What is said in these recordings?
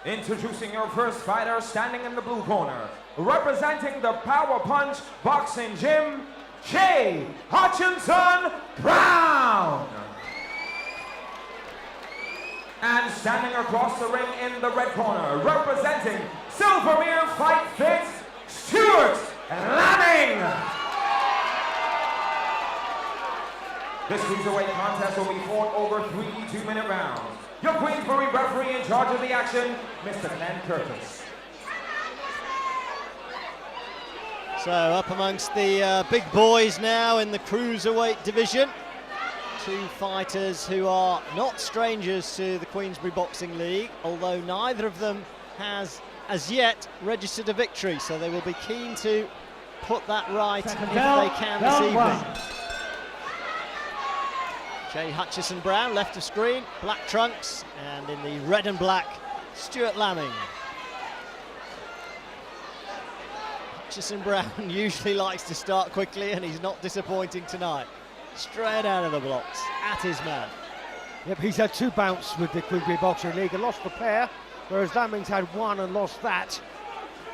Introducing your first fighter, standing in the blue corner, representing the Power Punch Boxing Gym, Jae Hutchinson Brown. And standing across the ring in the red corner, representing Silvermere Fight Fit, Staurt Lammin. This cruiserweight contest will be fought over 3 2-minute rounds. Your Queensbury referee in charge of the action, Mr. Glenn Curtis. So up amongst the big boys now in the cruiserweight division. Two fighters who are not strangers to the Queensbury Boxing League, although neither of them has as yet registered a victory, so they will be keen to put that right if they can this evening. Jae Hutchinson Brown, left of screen, black trunks, and in the red and black, Staurt Lammin. Hutchinson Brown usually likes to start quickly, and he's not disappointing tonight. Straight out of the blocks, at his man. Yep, he's had 2 bouts with the Queensbury Boxing League and lost the pair, whereas Lammin's had 1 and lost that.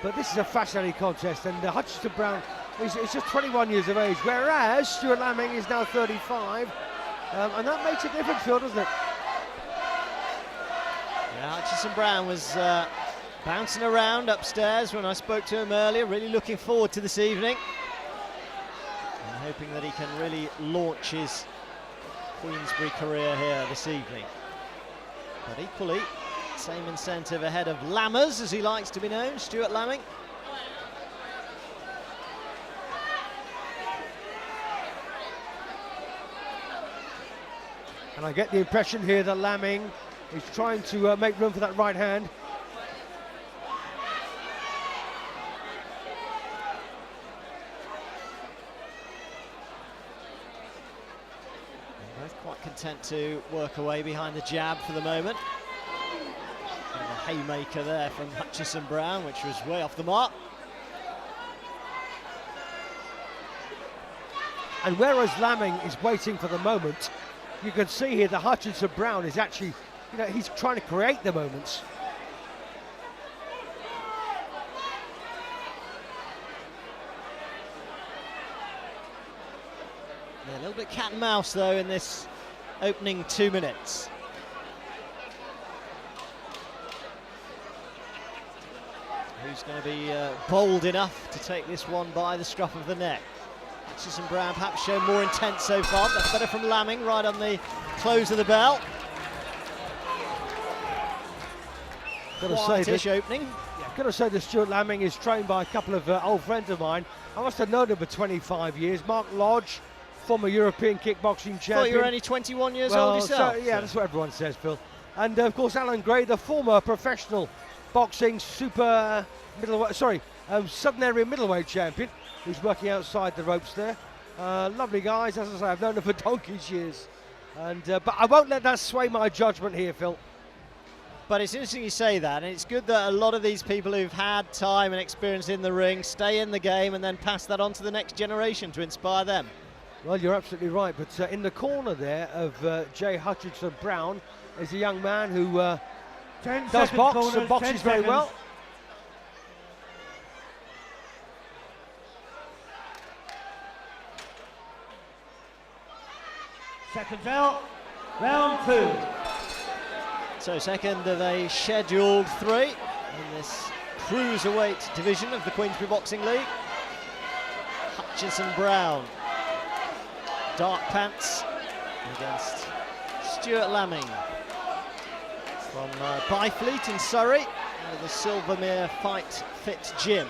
But this is a fascinating contest, and Hutchinson Brown is just 21 years of age, whereas Staurt Lammin is now 35. And that makes a difference, Phil, doesn't it? Yeah, Hutchinson Brown was bouncing around upstairs when I spoke to him earlier, really looking forward to this evening. And hoping that he can really launch his Queensbury career here this evening. But equally, same incentive ahead of Lammers, as he likes to be known, Staurt Lammin. And I get the impression here that Lammin is trying to make room for that right hand. They're both quite content to work away behind the jab for the moment. And the haymaker there from Hutchinson Brown, which was way off the mark. And whereas Lammin is waiting for the moment, you can see here that Hutchinson Brown is actually, he's trying to create the moments. Yeah, a little bit cat and mouse though in this opening 2 minutes. Who's going to be bold enough to take this one by the scruff of the neck? Hutchinson Brown perhaps shown more intent so far. That's better from Lammin right on the close of the bell. Quietish opening. Yeah, got to say that Staurt Lammin is trained by a couple of old friends of mine. I must have known him for 25 years. Mark Lodge, former European kickboxing champion. Thought you were only 21 years old yourself. Yeah, that's what everyone says, Phil. And of course, Alan Gray, the former professional boxing super middleweight, Southern Area middleweight champion, who's working outside the ropes there. Lovely guys, as I say, I've known them for donkey's years. And but I won't let that sway my judgment here, Phil. But it's interesting you say that, and it's good that a lot of these people who've had time and experience in the ring stay in the game and then pass that on to the next generation to inspire them. Well, you're absolutely right, but in the corner there of Jae Hutchinson Brown is a young man who does box and boxes very well. Seconds out, round 2. So second of a scheduled 3 in this cruiserweight division of the Queensbury Boxing League. Hutchinson Brown, dark pants against Staurt Lammin from Byfleet in Surrey, with the Silvermere Fight Fit Gym.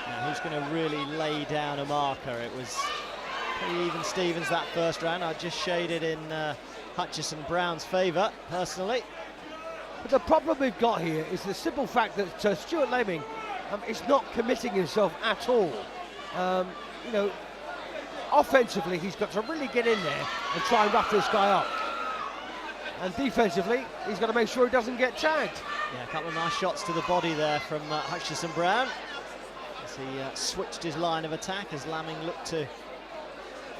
Now who's going to really lay down a marker? It was pretty even Stevens that first round. I just shaded in Hutchinson Brown's favour, personally. But the problem we've got here is the simple fact that Staurt Lammin is not committing himself at all. Offensively, he's got to really get in there and try and rough this guy up. And defensively, he's got to make sure he doesn't get tagged. Yeah, a couple of nice shots to the body there from Hutchinson Brown as he switched his line of attack as Lammin looked to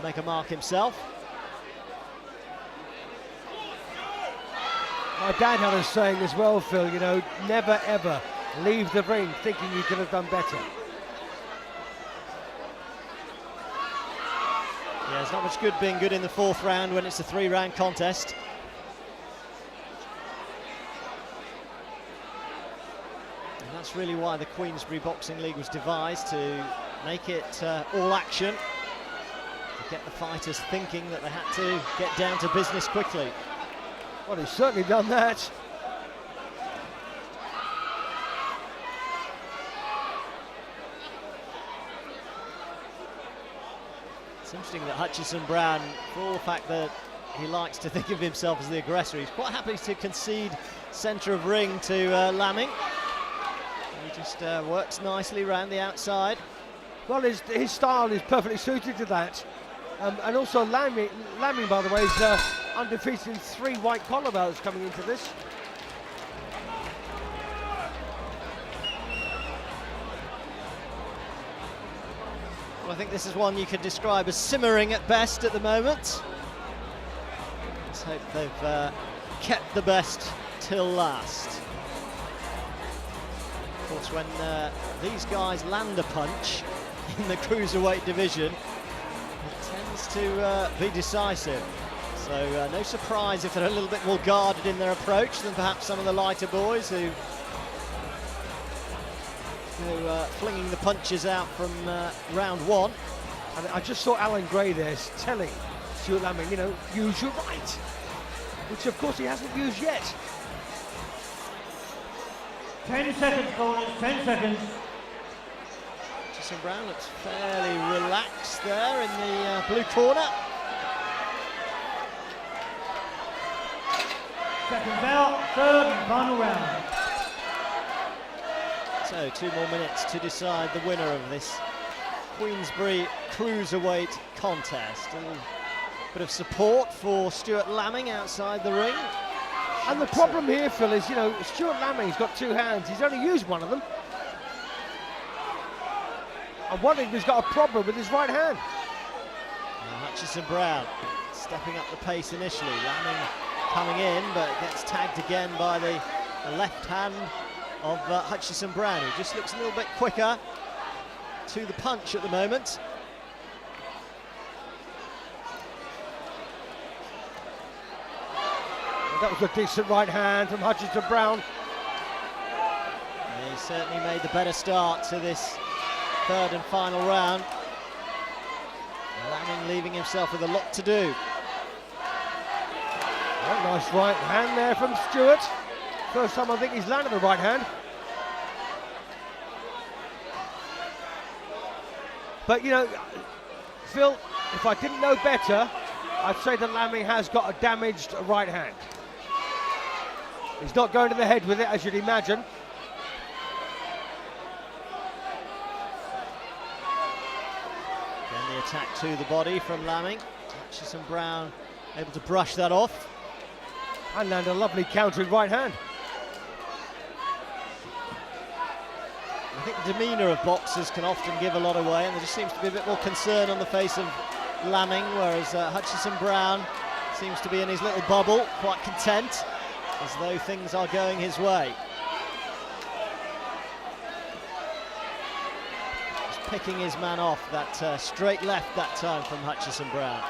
make a mark himself. My dad had a saying as well, Phil, you know, never ever leave the ring thinking you could have done better. Yeah, it's not much good being good in the 4th round when it's a 3-round contest. And that's really why the Queensberry Boxing League was devised, to make it all action, to get the fighters thinking that they had to get down to business quickly. Well, he's certainly done that. It's interesting that Hutchinson Brown, for all the fact that he likes to think of himself as the aggressor, he's quite happy to concede centre of ring to lammin. He just works nicely around the outside. Well, his style is perfectly suited to that. And also lammin, by the way, is undefeated in 3 white collar bouts coming into this. Well, I think this is one you could describe as simmering at best at the moment. Let's hope they've kept the best till last. Of course, when these guys land a punch in the cruiserweight division, it tends to be decisive. So no surprise if they're a little bit more guarded in their approach than perhaps some of the lighter boys who flinging the punches out from round 1. And I just saw Alan Gray there telling Stuart Lammin, you know, use your right, which of course he hasn't used yet. 10 seconds, corners, 10 seconds. Hutchinson Brown looks fairly relaxed there in the blue corner. Seconds out, 3rd and final round. So 2 more minutes to decide the winner of this Queensberry Cruiserweight contest. A little bit of support for Stuart Lammin outside the ring. And the problem here, Phil, is, you know, Stuart Lammin's got 2 hands. He's only used one of them. I'm wondering if he's got a problem with his right hand. Hutchinson Brown stepping up the pace initially. Lammin coming in, but gets tagged again by the left hand of Hutchinson Brown, who just looks a little bit quicker to the punch at the moment. Well, that was a decent right hand from Hutchinson Brown. He certainly made the better start to this 3rd and final round. Lammin leaving himself with a lot to do. Well, nice right hand there from Stuart. First time I think he's landed the right hand. But, you know, Phil, if I didn't know better, I'd say that Lammin has got a damaged right hand. He's not going to the head with it, as you'd imagine. Again, the attack to the body from Lammin. Hutchinson Brown able to brush that off. And land a lovely countering right hand. I think the demeanour of boxers can often give a lot away, and there just seems to be a bit more concern on the face of Lammin, whereas Hutchinson Brown seems to be in his little bubble, quite content, as though things are going his way. Just picking his man off, that straight left that time from Hutchinson Brown.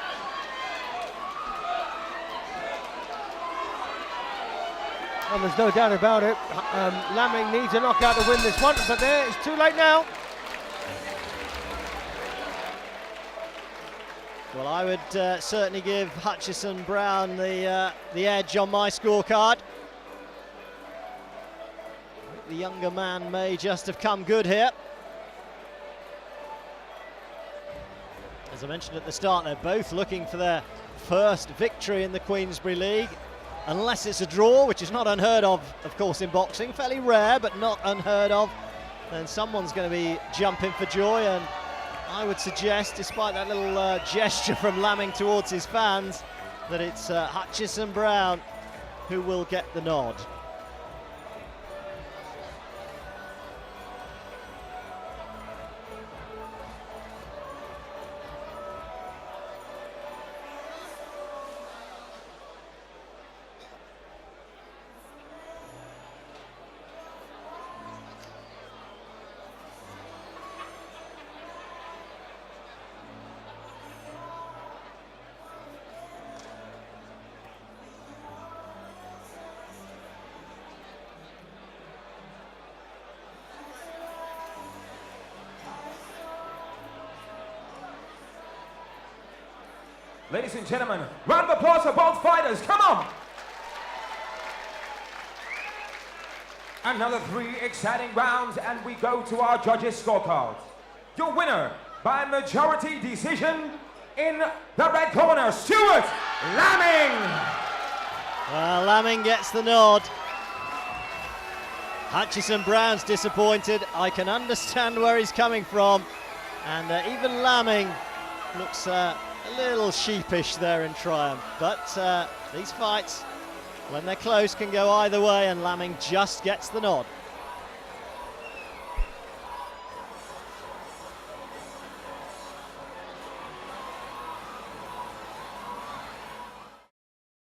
And there's no doubt about it, Lammin needs a knockout to win this one, but there, it's too late now. Well, I would certainly give Hutchinson Brown the edge on my scorecard. The younger man may just have come good here. As I mentioned at the start, they're both looking for their first victory in the Queensberry League. Unless it's a draw, which is not unheard of course, in boxing. Fairly rare, but not unheard of. Then someone's going to be jumping for joy, and I would suggest, despite that little gesture from Lammin towards his fans, that it's Hutchinson Brown who will get the nod. Ladies and gentlemen, round of applause for both fighters. Come on! Another 3 exciting rounds, and we go to our judges' scorecards. Your winner by majority decision in the red corner, Staurt Lammin. Well, Lammin gets the nod. Hutchinson Brown's disappointed. I can understand where he's coming from. And even Lammin looks a little sheepish there in triumph. But these fights, when they're close, can go either way, and Lammin just gets the nod.